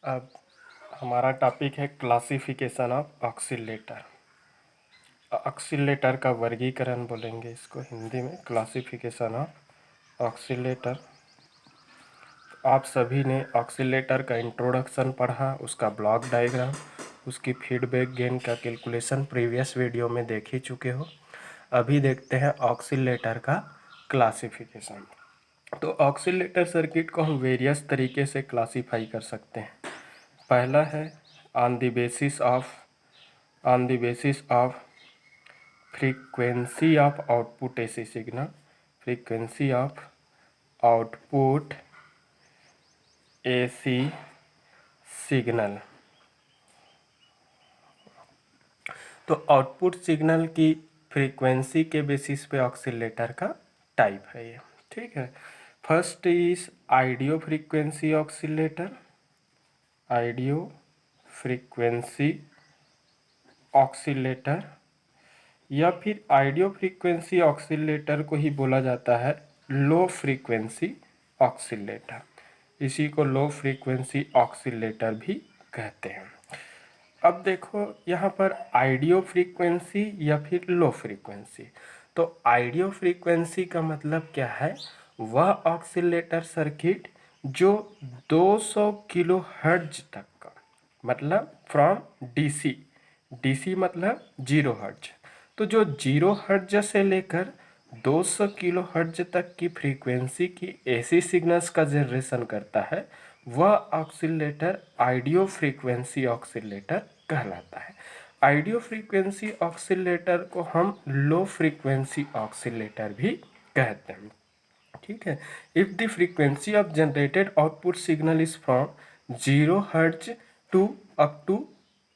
अब हमारा टॉपिक है क्लासिफिकेशन ऑफ ऑक्सीलेटर। ऑक्सीलेटर का वर्गीकरण बोलेंगे इसको हिंदी में, क्लासिफिकेशन ऑफ ऑक्सीलेटर। आप सभी ने ऑक्सीलेटर का इंट्रोडक्शन पढ़ा, उसका ब्लॉक डायग्राम, उसकी फीडबैक गेन का कैलकुलेशन प्रीवियस वीडियो में देख ही चुके हो। अभी देखते हैं ऑक्सीलेटर का क्लासिफिकेशन। तो ऑक्सीलेटर सर्किट को हम वेरियस तरीके से क्लासीफाई कर सकते हैं। पहला है on the basis of frequency of output AC signal, frequency of output AC signal. तो आउटपुट सिग्नल की फ्रीक्वेंसी के बेसिस पे ऑक्सीलेटर का टाइप है ये, ठीक है। First is audio frequency oscillator, audio frequency oscillator, या फिर आइडियो फ्रीक्वेंसी ऑक्सीलेटर को ही बोला जाता है लो फ्रीक्वेंसी ऑक्सीलेटर। इसी को लो फ्रीक्वेंसी ऑक्सीलेटर भी कहते हैं। अब देखो यहाँ पर आइडियो फ्रीक्वेंसी या फिर लो फ्रीक्वेंसी। तो आइडियो फ्रीक्वेंसी का मतलब क्या है? वह ऑक्सीलेटर सर्किट जो 200 किलो हर्ट्ज तक का, मतलब फ्रॉम डीसी, डीसी मतलब 0 हर्ट्ज, तो जो 0 हर्ट्ज से लेकर 200 किलो हर्ट्ज तक की फ्रीक्वेंसी की एसी सिग्नल्स का जनरेशन करता है, वह ऑक्सीलेटर आइडियो फ्रीक्वेंसी ऑक्सीलेटर कहलाता है। आइडियो फ्रीक्वेंसी ऑक्सीलेटर को हम लो फ्रीक्वेंसी ऑक्सीलेटर भी कहते हैं, ठीक है। If the frequency of generated output signal is from 0 hertz to up to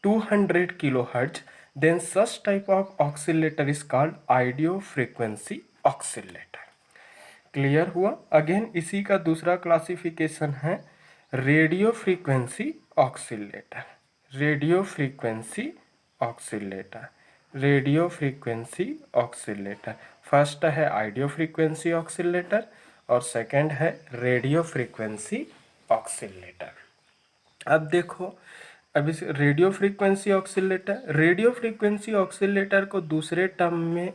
200 kilo hertz, then such type of oscillator is called audio frequency oscillator. Clear हुआ? Again इसी का दूसरा क्लासिफिकेशन है radio frequency oscillator, radio frequency oscillator, radio frequency oscillator. First है audio frequency oscillator और second है radio frequency oscillator. अब देखो, अब इस radio frequency oscillator, radio frequency oscillator को दूसरे टर्म में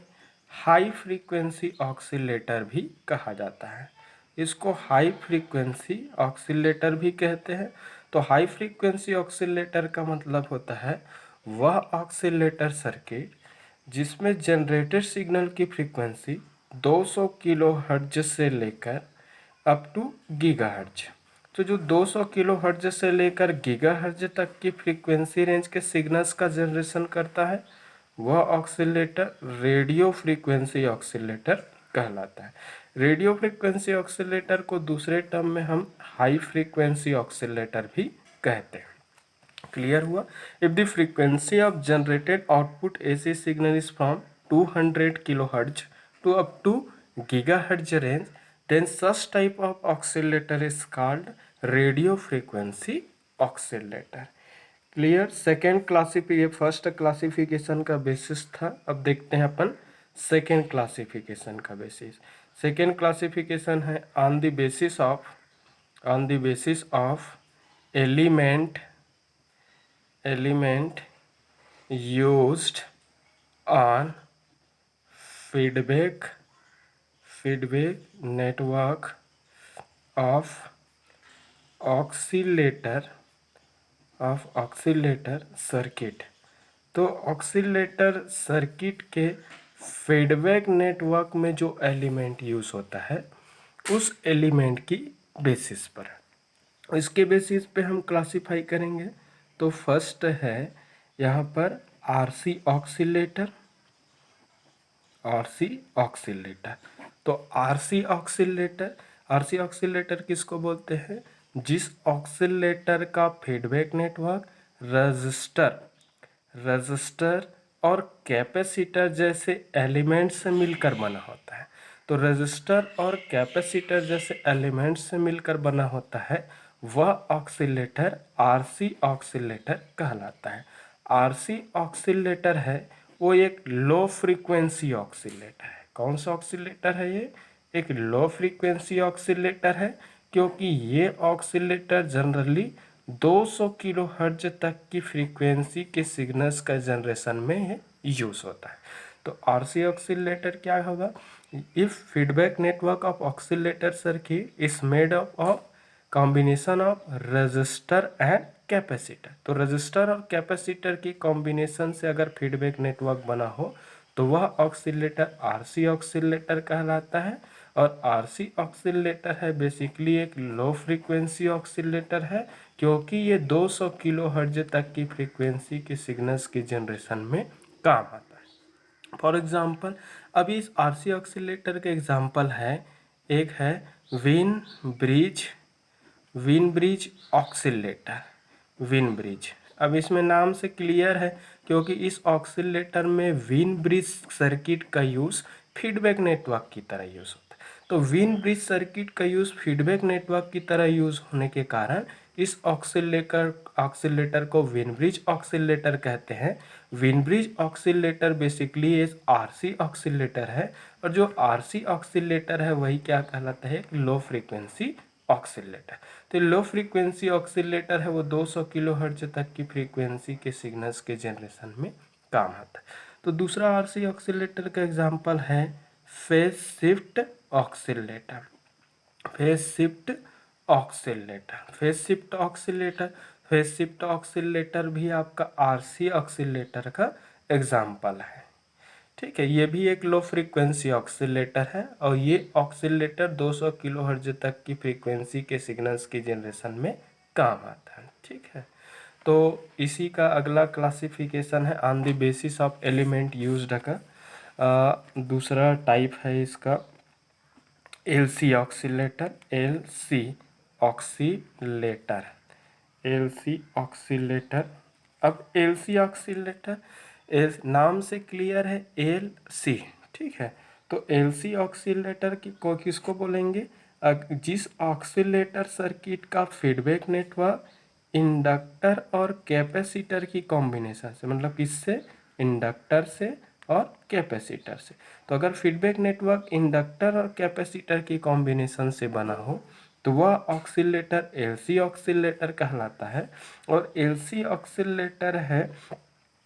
हाई फ्रीक्वेंसी ऑक्सीलेटर भी कहा जाता है। इसको हाई फ्रीक्वेंसी ऑक्सीलेटर भी कहते हैं। तो हाई फ्रीक्वेंसी ऑक्सीलेटर का मतलब होता है वह ऑक्सीलेटर सर्किट जिसमें जनरेटेड सिग्नल की फ्रीक्वेंसी 200 किलो हर्ट्ज से लेकर अप टू गीगाहर्ट्ज। तो जो 200 किलो हर्ट्ज से लेकर गीगाहर्ट्ज तक की फ्रीक्वेंसी रेंज के सिग्नल्स का जनरेशन करता है, वह ऑक्सीलेटर रेडियो फ्रीक्वेंसी ऑक्सीलेटर कहलाता है। रेडियो फ्रीक्वेंसी ऑक्सीलेटर को दूसरे टर्म में हम हाई फ्रीक्वेंसी ऑक्सीलेटर भी कहते हैं। क्लियर हुआ? If the frequency of generated output AC signal is from 200 kilo hertz to up to gigahertz range, then such type of oscillator is called radio frequency oscillator. Clear? Second classification, first classification का basis था, अब देखते हैं अपन second classification का basis. Second classification है on the basis of element used on feedback network of oscillator circuit. तो oscillator circuit के feedback network में जो एलिमेंट यूज़ होता है उस एलिमेंट की बेसिस पर, इसके बेसिस पे हम क्लासिफाई करेंगे। तो फर्स्ट है यहाँ पर आरसी ऑक्सीलेटर, तो आरसी ऑक्सीलेटर किसको बोलते हैं? जिस ऑक्सीलेटर का फीडबैक नेटवर्क रजिस्टर और कैपेसिटर जैसे एलिमेंट से मिलकर बना होता है। तो रजिस्टर और कैपेसिटर जैसे एलिमेंट से मिलकर बना होता है, वह ऑक्सीलेटर आरसी ऑक्सीलेटर कहलाता है। आरसी ऑक्सीलेटर है वो एक लो फ्रीक्वेंसी ऑक्सीलेटर है। कौन सा ऑक्सीलेटर है ये? एक लो फ्रीक्वेंसी ऑक्सीलेटर है, क्योंकि ये ऑक्सीलेटर जनरली 200 किलोहर्ट्ज तक की फ्रीक्वेंसी के सिग्नल्स का जनरेशन में यूज होता है। तो आरसी ऑक्सीलेटर क्या होगा? If feedback network of oscillator circuit is made up of combination of register and capacitor. तो रजिस्टर और कैपेसिटर की कॉम्बिनेशन से अगर फीडबैक नेटवर्क बना हो तो वह ऑक्सीलेटर आरसी ऑक्सीलेटर कहलाता है। और आरसी ऑक्सीलेटर है बेसिकली एक लो फ्रीक्वेंसी ऑक्सीलेटर है, क्योंकि ये 200 किलोहर्ट्ज तक की फ्रीक्वेंसी के सिग्नल्स की जनरेशन में काम आता है। फॉर एग्जांपल अभी इस आरसी ऑक्सीलेटर के एग्जांपल है, एक है win bridge oscillator, win bridge. अब इसमें नाम से क्लियर है, क्योंकि इस ऑक्सीलेटर में विन ब्रिज सर्किट का यूज़ फीडबैक नेटवर्क की तरह यूज़ होता है। तो विन ब्रिज सर्किट का यूज़ फीडबैक नेटवर्क की तरह यूज़ होने के कारण इस ऑक्सीलेटर को विन ब्रिज ऑक्सीलेटर कहते हैं। विन ब्रिज ऑक्सीलेटर बेसिकली एक आरसी ऑक्सीलेटर है, और जो आरसी ऑक्सीलेटर है वही क्या कहलाता है? Low frequency oscillator. तो लो फ्रीक्वेंसी ऑक्सीलेटर है वो 200 किलोहर्ट्ज तक की फ्रीक्वेंसी के सिग्नल्स के जनरेशन में काम आता है। तो दूसरा आरसी ऑक्सीलेटर का एग्जांपल है phase shift oscillator. Phase shift oscillator, phase shift oscillator, phase shift oscillator भी आपका आरसी ऑक्सीलेटर का एग्जांपल है। ठीक है, ये भी एक लो फ्रीक्वेंसी ऑक्सीलेटर है, और ये ऑक्सीलेटर 200 किलोहर्ट्ज तक की फ्रीक्वेंसी के सिग्नल्स की जनरेशन में काम आता है। ठीक है, तो इसी का अगला क्लासिफिकेशन है on the basis of element used का। दूसरा टाइप है इसका LC oscillator, LC oscillator, LC oscillator. अब एलसी ऑक्सीलेटर नाम से क्लियर है, एल सी। ठीक है, तो एलसी ऑक्सीलेटर की को किसको बोलेंगे? जिस ऑक्सीलेटर सर्किट का फीडबैक नेटवर्क इंडक्टर और कैपेसिटर की कॉम्बिनेशन से, मतलब किससे? इंडक्टर से और कैपेसिटर से। तो अगर फीडबैक नेटवर्क इंडक्टर और कैपेसिटर की कॉम्बिनेशन से बना हो तो वह ऑक्सीलेटर एलसी ऑक्सीलेटर कहलाता है। और एलसी ऑक्सीलेटर है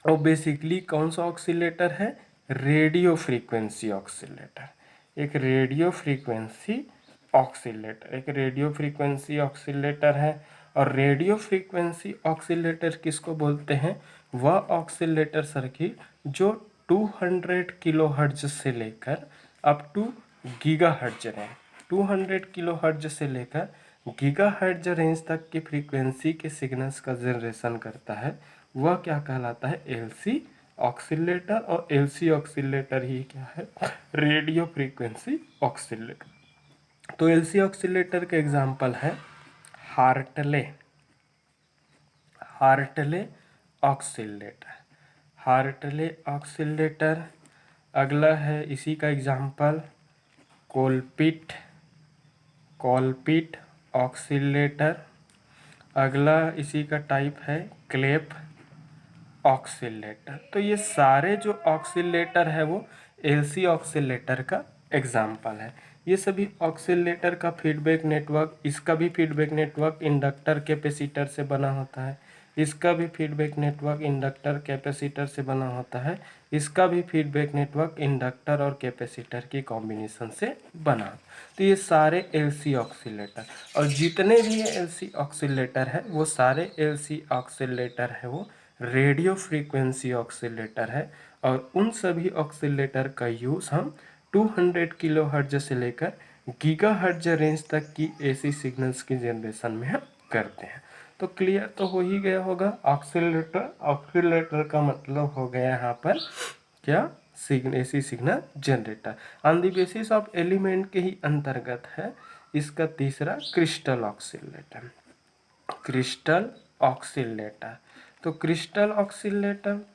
और बेसिकली कौन सा ऑक्सीलेटर है? Radio frequency oscillator. एक रेडियो फ्रीक्वेंसी ऑक्सीलेटर, एक रेडियो फ्रीक्वेंसी ऑक्सीलेटर है। और रेडियो फ्रीक्वेंसी ऑक्सीलेटर किसको बोलते हैं? वह ऑक्सीलेटर सर्किट जो 200 किलोहर्ट्ज से लेकर up to gigahertz range, 200 kilohertz से लेकर गीगाहर्ट्ज रेंज तक की फ्रीक्वेंसी के सिग्नल्स का जनरेशन करता है, वह क्या कहलाता है? LC oscillator. और एलसी ऑक्सीलेटर ही क्या है? Radio frequency oscillator. तो एलसी ऑक्सीलेटर के एग्जांपल है Hartley, Hartley oscillator, Hartley oscillator. अगला है इसी का एग्जांपल कोलपिट, कोलपिट ऑक्सीलेटर। अगला इसी का टाइप है क्लेप ऑक्सीलेटर। तो ये सारे जो ऑक्सीलेटर है वो एलसी ऑक्सीलेटर का एग्जाम्पल है। ये सभी ऑक्सीलेटर का फीडबैक नेटवर्क, इसका भी फीडबैक नेटवर्क इंडक्टर कैपेसिटर से बना होता है, इसका भी फीडबैक नेटवर्क इंडक्टर कैपेसिटर से बना होता है, इसका भी फीडबैक नेटवर्क इंडक्टर और कैपेसिटर की कॉम्बिनेशन से बना। तो ये सारे एलसी ऑक्सीलेटर, और जितने भी ये एलसी ऑक्सीलेटर है वो सारे एलसी ऑक्सीलेटर है वो रेडियो फ्रीक्वेंसी ऑक्सीलेटर है। और उन सभी ऑक्सीलेटर का यूज़ हम 200 किलोहर्ट्ज से लेकर गीगाहर्ट्ज रेंज तक की एसी सिग्नल्स की जनरेशन में हम करते हैं। तो क्लियर तो हो ही गया होगा ऑक्सीलेटर। ऑक्सीलेटर का मतलब हो गया यहाँ पर क्या? AC signal generator. On the basis of element के ही अंतर्गत है इसका तीसरा क्रिस्टल ऑक्सीलेटर, क्रिस्टल ऑक्सीलेटर। तो क्रिस्टल ऑक्सीलेटर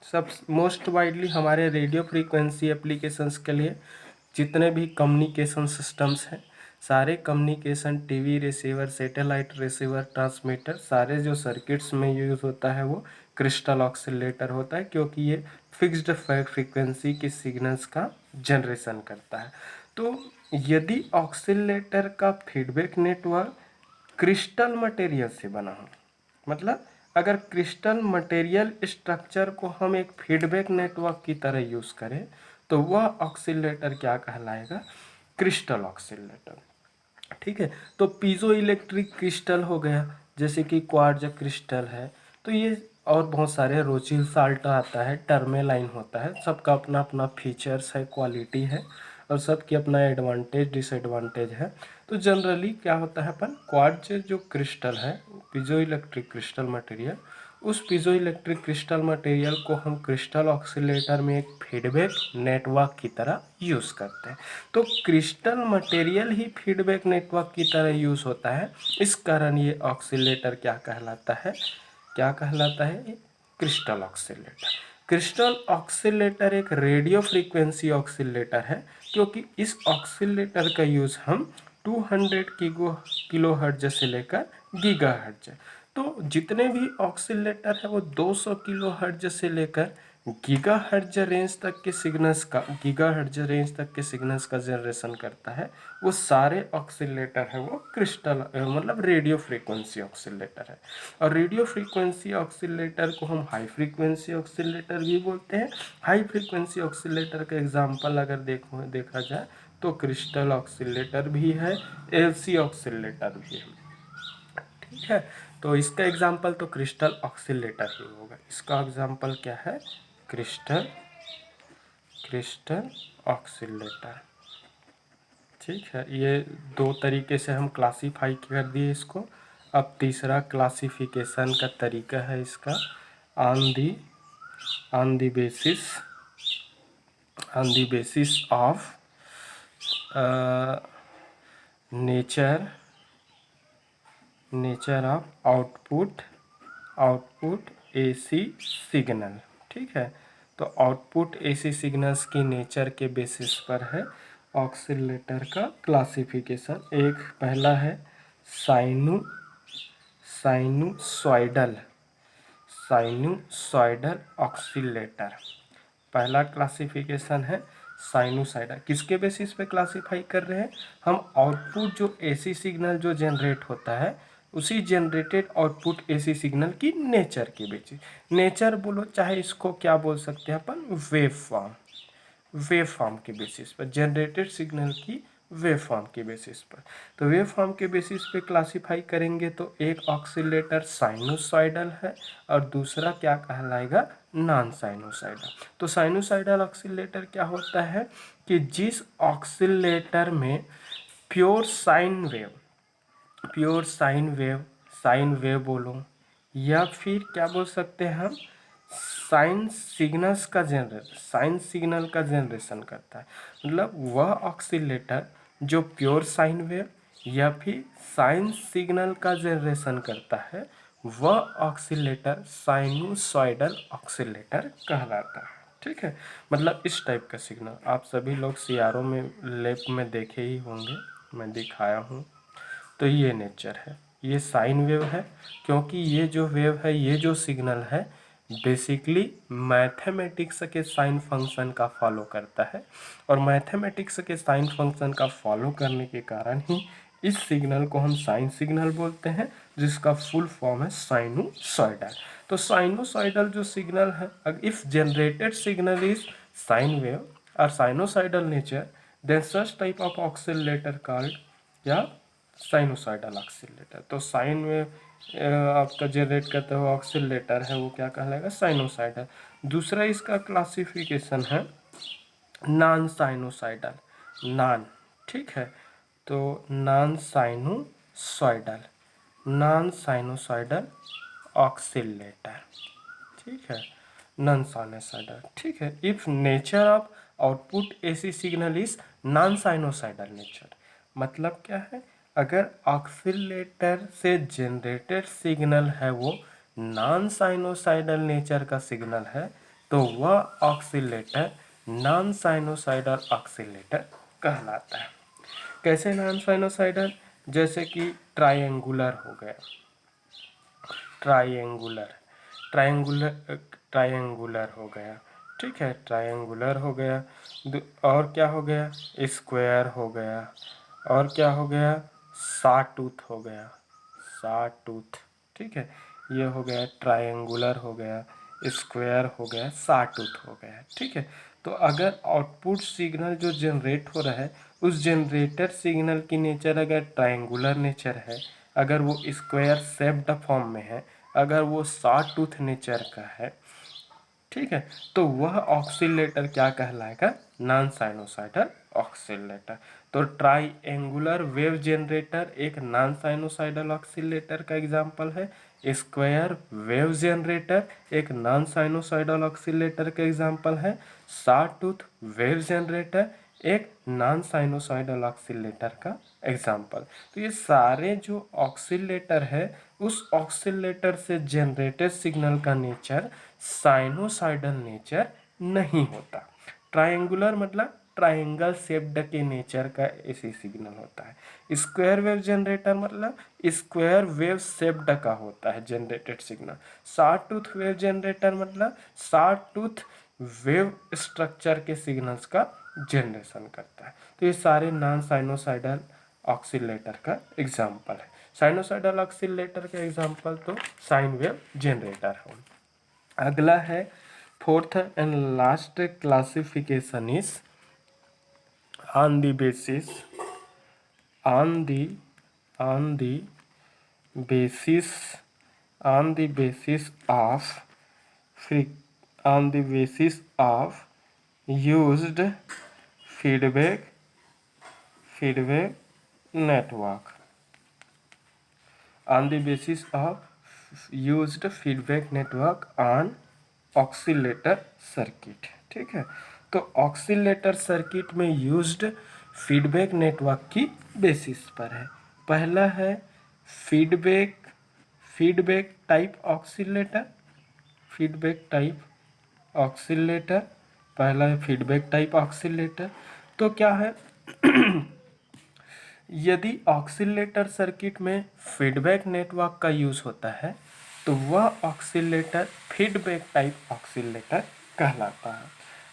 सब मोस्ट वाइडली हमारे रेडियो फ्रीक्वेंसी एप्लीकेशंस के लिए जितने भी कम्युनिकेशन सिस्टम्स हैं, सारे communication TV receiver, satellite receiver, transmitter, सारे जो सर्किट्स में यूज़ होता है वो क्रिस्टल ऑक्सीलेटर होता है, क्योंकि ये फिक्स्ड फ्रीक्वेंसी के सिग्नल्स का जनरेशन करता है। तो यदि ऑक्सीलेटर का फीडबैक नेटवर्क क्रिस्टल मटेरियल से बना हो, मतलब अगर क्रिस्टल मटेरियल स्ट्रक्चर को हम एक फीडबैक नेटवर्क की तरह यूज़ करें तो वह ऑक्सीलेटर क्या कहलाएगा? Crystal oscillator. ठीक है, तो पीजो इलेक्ट्रिक क्रिस्टल हो गया, जैसे कि क्वार्ट्ज क्रिस्टल है, तो ये और बहुत सारे रोचिल साल्ट आता है, टर्मेलाइन होता है, सबका अपना अपना फीचर्स है, क्वालिटी है और सबकी अपना एडवांटेज डिसएडवांटेज है। तो जनरली क्या होता है, अपन क्वार्ट्ज जो क्रिस्टल है, पीजो इलेक्ट्रिक क्रिस्टल मटेरियल, उस पीजो इलेक्ट्रिक क्रिस्टल मटेरियल को हम क्रिस्टल ऑक्सीलेटर में एक फीडबैक नेटवर्क की तरह यूज़ करते हैं। तो क्रिस्टल मटेरियल ही फीडबैक नेटवर्क की तरह यूज़ होता है, इस कारण ये ऑक्सीलेटर क्या कहलाता है? क्या कहलाता है ये? Crystal oscillator. क्रिस्टल ऑक्सीलेटर एक रेडियो फ्रीक्वेंसी ऑक्सीलेटर है, क्योंकि इस ऑक्सीलेटर का यूज़ हम 200 किलो हर्ट्ज से लेकर गीगा हर्ट्ज, तो जितने भी ऑक्सीलेटर है वो 200 किलो हर्ट्ज से लेकर गीगाहर्ट्ज रेंज तक के सिग्नल्स का जनरेशन करता है। वो सारे ऑक्सीलेटर है वो क्रिस्टल मतलब रेडियो फ्रीक्वेंसी ऑक्सीलेटर है। और रेडियो फ्रीक्वेंसी ऑक्सीलेटर को हम हाई फ्रीक्वेंसी ऑक्सीलेटर भी बोलते हैं। हाई फ्रीक्वेंसी ऑक्सीलेटर का एग्जांपल अगर देखा जाए तो क्रिस्टल ऑक्सीलेटर भी है, एलसी ऑक्सीलेटर भी है। ठीक है, तो इसका एग्जांपल तो क्रिस्टल ऑक्सीलेटर ही होगा। इसका एग्जांपल क्या है? Crystal crystal oscillator. ठीक है, ये दो तरीके से हम क्लासीफाई कर दिए इसको। अब तीसरा क्लासिफिकेशन का तरीका है इसका, on the basis of nature of output AC signal. ठीक है, तो आउटपुट एसी सिग्नल्स की नेचर के बेसिस पर है ऑक्सीलेटर का क्लासिफिकेशन। एक पहला है साइनुसॉइडल ऑक्सीलेटर। पहला क्लासिफिकेशन है साइनुसाइडल। किसके बेसिस पे क्लासीफाई कर रहे हैं हम? आउटपुट जो एसी सिग्नल जो जनरेट होता है, उसी जनरेटेड आउटपुट एसी सिग्नल की नेचर के बेसिस। नेचर बोलो, चाहे इसको क्या बोल सकते हैं अपन? वेव फॉर्म के बेसिस पर, जनरेटेड सिग्नल की वेव फॉर्म के बेसिस पर। तो वेव फॉर्म के बेसिस पे क्लासीफाई करेंगे तो एक ऑक्सीलेटर साइनुसॉइडल है और दूसरा क्या कहलाएगा? Non sinusoidal. तो साइनुसॉइडल ऑक्सीलेटर क्या होता है कि जिस ऑक्सीलेटर में प्योर साइन वेव बोलो, या फिर क्या बोल सकते हैं हम? साइन सिग्नल का जनरेशन करता है। मतलब वह ऑक्सीलेटर जो प्योर साइन वेव या फिर साइन सिग्नल का जनरेशन करता है, वह ऑक्सीलेटर साइनुसॉइडल ऑक्सीलेटर कहलाता है। ठीक है, मतलब इस टाइप का सिग्नल आप सभी लोग सीआरओ में लैब में देखे ही होंगे, मैं दिखाया हूँ। तो ये नेचर है, ये साइन वेव है, क्योंकि ये जो वेव है, ये जो सिग्नल है, बेसिकली मैथमेटिक्स के साइन फंक्शन का फॉलो करता है। और मैथमेटिक्स के साइन फंक्शन का फॉलो करने के कारण ही इस सिग्नल को हम साइन सिग्नल बोलते हैं, जिसका फुल फॉर्म है साइनुसॉइडल। तो साइनुसॉइडल जो सिग्नल है, if generated signal is sine wave और sinusoidal nature, then such type of oscillator called या साइनुसॉइडल ऑक्सीलेटर। तो साइन में आपका जनरेट करता हुआ ऑक्सीलेटर है वो क्या कहलाएगा? साइनुसॉइडल। दूसरा इसका क्लासिफिकेशन है नॉन साइनुसॉइडल, नॉन। ठीक है, तो नॉन साइनुसॉइडल ऑक्सीलेटर। ठीक है, नॉन साइनुसॉइडल। ठीक है, if nature of output AC signal is non sinusoidal nature, मतलब क्या है? अगर ऑक्सीलेटर से जनरेटेड सिग्नल है वो नॉन साइनुसॉइडल नेचर का सिग्नल है, तो वह ऑक्सीलेटर नॉन साइनुसॉइडल ऑक्सीलेटर कहलाता है। कैसे नॉन साइनुसॉइडल? जैसे कि ट्रायंगुलर हो गया, ट्रायंगुलर ट्रायंगुलर ट्रायंगुलर हो गया। ठीक है, ट्रायंगुलर हो गया। और क्या हो गया? स्क्वायर हो गया। और क्या हो गया? सॉ टूथ हो गया, सॉ टूथ। ठीक है, ये हो गया ट्रायंगुलर, हो गया स्क्वायर, हो गया साटूथ हो गया। ठीक है, तो अगर आउटपुट सिग्नल जो जनरेट हो रहा है उस जनरेटर सिग्नल की नेचर अगर ट्रायंगुलर नेचर है, अगर वो स्क्वायर शेप्ड फॉर्म में है, अगर वो साटूथ नेचर का है, ठीक है, तो वह ऑक्सीलेटर क्या कहलाएगा? Non sinusoidal oscillator. तो ट्राइएंगुलर वेव जनरेटर एक नॉन साइनोसाइडल ऑक्सीलेटर का एग्जांपल है। स्क्वायर वेव जनरेटर एक नॉन साइनोसाइडल ऑक्सीलेटर का एग्जांपल है। सॉटूथ वेव जनरेटर एक नॉन साइनोसाइडल ऑक्सीलेटर का एग्जांपल। तो ये सारे जो ऑक्सीलेटर है उस ऑक्सीलेटर से जनरेटेड सिग्नल का नेचर साइनोसाइडल नेचर नहीं होता। ट्रायंगुलर मतलब ट्रायंगल शेप्ड के नेचर का ऐसी सिग्नल होता है। स्क्वायर वेव जनरेटर मतलब स्क्वायर वेव शेप्ड का होता है generated signal. Sawtooth wave generator मतलब सॉटूथ वेव स्ट्रक्चर के सिग्नल्स का जनरेशन करता है। तो ये सारे नॉन साइनोसाइडल ऑक्सीलेटर का एग्जाम्पल है। साइनोसाइडल ऑक्सीलेटर का एग्जाम्पल तो साइन वेव जनरेटर है। अगला है fourth and last classification is on the basis on the on the basis on the basis of on the basis of used feedback network, on the basis of used feedback network on oscillator circuit. ठीक है, तो oscillator circuit में used feedback network की basis पर है। पहला है feedback feedback type oscillator, feedback type oscillator, पहला है फीडबैक टाइप ऑक्सीलेटर। तो क्या है यदि ऑक्सीलेटर सर्किट में फीडबैक नेटवर्क का यूज होता है तो वह ऑक्सीलेटर फीडबैक टाइप ऑक्सीलेटर कहलाता है।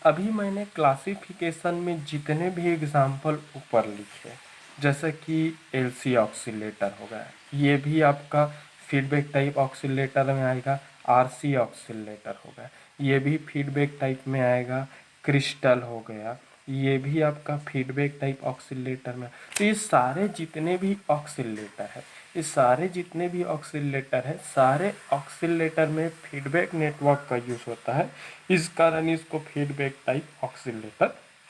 अभी मैंने क्लासिफिकेशन में जितने भी एग्जाम्पल ऊपर लिखे, जैसे कि एलसी ऑक्सीलेटर हो गया, ये भी आपका फीडबैक टाइप ऑक्सीलेटर में आएगा। आरसी ऑक्सीलेटर हो गया, ये भी फीडबैक टाइप में आएगा। क्रिस्टल हो गया, ये भी आपका फीडबैक टाइप ऑक्सीलेटर में। तो ये सारे जितने भी ऑक्सीलेटर है, ये सारे जितने भी ऑक्सीलेटर है, सारे ऑक्सीलेटर में फीडबैक नेटवर्क का यूज होता है। इस कारण इसको फीडबैक टाइप ऑक्सीलेटर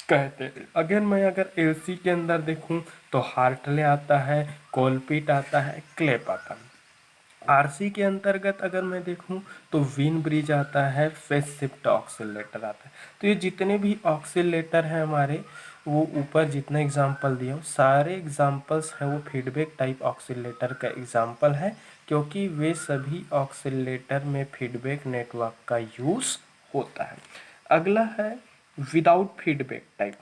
कहते हैं। अगर एलसी के अंदर देखूं तो हार्टले आता है, कोलपिट आता है, क्लेप आता है। आरसी के अंतर्गत अगर मैं देखूं तो विन ब्रिज आता है, फेस शिफ्ट ऑक्सीलेटर आता है। तो ये जितने भी ऑक्सीलेटर हैं हमारे, वो ऊपर जितना एग्जाम्पल दिया हूँ सारे एग्जाम्पल्स हैं वो फीडबैक टाइप ऑक्सीलेटर का एग्जाम्पल है, क्योंकि वे सभी ऑक्सीलेटर में फीडबैक नेटवर्क का यूज होता है। अगला है without feedback type,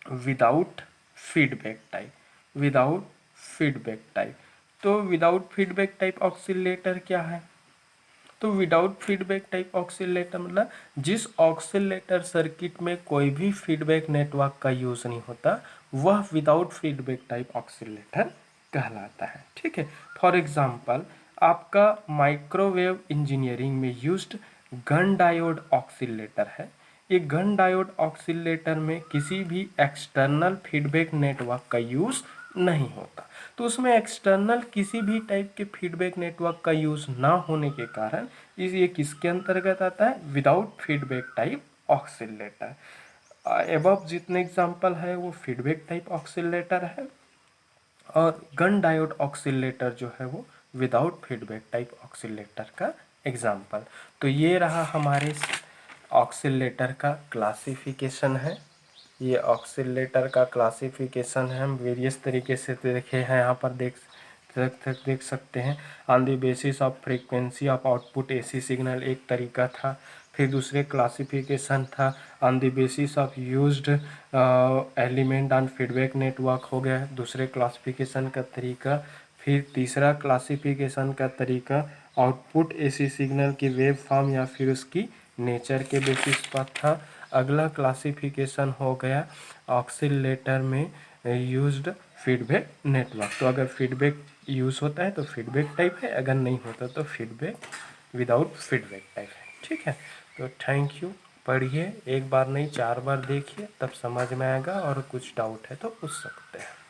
without feedback type, without feedback type. तो विदाउट फीडबैक टाइप ऑक्सीलेटर क्या है? तो विदाउट फीडबैक टाइप ऑक्सीलेटर मतलब जिस ऑक्सीलेटर सर्किट में कोई भी फीडबैक नेटवर्क का यूज नहीं होता, वह विदाउट फीडबैक टाइप ऑक्सीलेटर कहलाता है। ठीक है, फॉर एग्जांपल आपका माइक्रोवेव इंजीनियरिंग में यूज्ड गन डायोड ऑक्सीलेटर है। ये गन डायोड ऑक्सीलेटर में किसी भी एक्सटर्नल फीडबैक नेटवर्क का यूज नहीं होता। तो उसमें एक्सटर्नल किसी भी टाइप के फीडबैक नेटवर्क का यूज ना होने के कारण ये किसके अंतर्गत आता है? Without feedback type oscillator. Above जितने एग्जांपल है वो फीडबैक टाइप ऑक्सीलेटर है, और गन डायोड ऑक्सीलेटर जो है वो विदाउट फीडबैक टाइप ऑक्सीलेटर का एग्जाम्पल। तो ये रहा हमारे ऑक्सीलेटर का क्लासिफिकेशन है। ये ऑक्सीलेटर का क्लासिफिकेशन है, हम वेरियस तरीके से देखे हैं, यहाँ पर देख सकते हैं। On the basis of frequency of output AC signal एक तरीका था। फिर दूसरे क्लासिफिकेशन था on the basis of used element on feedback network हो गया दूसरे क्लासिफिकेशन का तरीका। फिर तीसरा क्लासिफिकेशन का तरीका आउटपुट एसी सिग्नल की वेव फॉर्म या फिर उसकी नेचर के बेसिस पर था। अगला क्लासिफिकेशन हो गया ऑक्सीलेटर में यूज्ड फीडबैक नेटवर्क। तो अगर फीडबैक यूज़ होता है तो फीडबैक टाइप है, अगर नहीं होता तो फीडबैक विदाउट फीडबैक टाइप है। ठीक है, तो थैंक यू। पढ़िए, एक बार नहीं 4 बार देखिए, तब समझ में आएगा, और कुछ डाउट है तो पूछ सकते हैं।